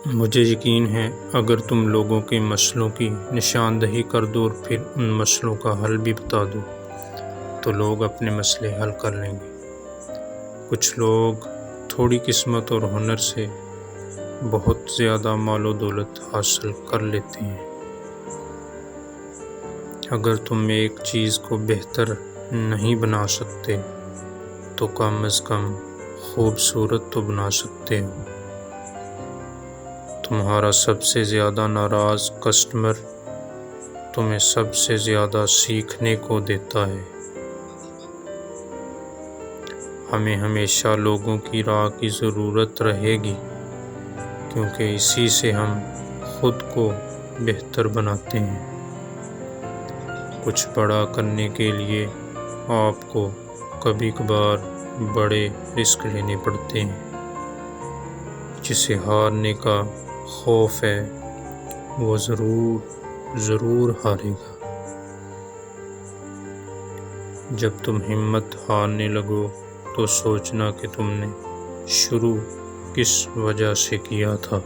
مجھے یقین ہے اگر تم لوگوں کے مسئلوں کی نشاندہی کر دو اور پھر ان مسئلوں کا حل بھی بتا دو تو لوگ اپنے مسئلے حل کر لیں گے۔ کچھ لوگ تھوڑی قسمت اور ہنر سے بہت زیادہ مال و دولت حاصل کر لیتے ہیں۔ اگر تم ایک چیز کو بہتر نہیں بنا سکتے تو کم از کم خوبصورت تو بنا سکتے ہو۔ تمہارا سب سے زیادہ ناراض کسٹمر تمہیں سب سے زیادہ سیکھنے کو دیتا ہے۔ ہمیں ہمیشہ لوگوں کی رائے کی ضرورت رہے گی کیونکہ اسی سے ہم خود کو بہتر بناتے ہیں۔ کچھ بڑا کرنے کے لیے آپ کو کبھی کبھار بڑے رسک لینے پڑتے ہیں۔ جسے ہارنے کا خوف ہے وہ ضرور ہارے گا۔ جب تم ہمت ہارنے لگو تو سوچنا کہ تم نے شروع کس وجہ سے کیا تھا۔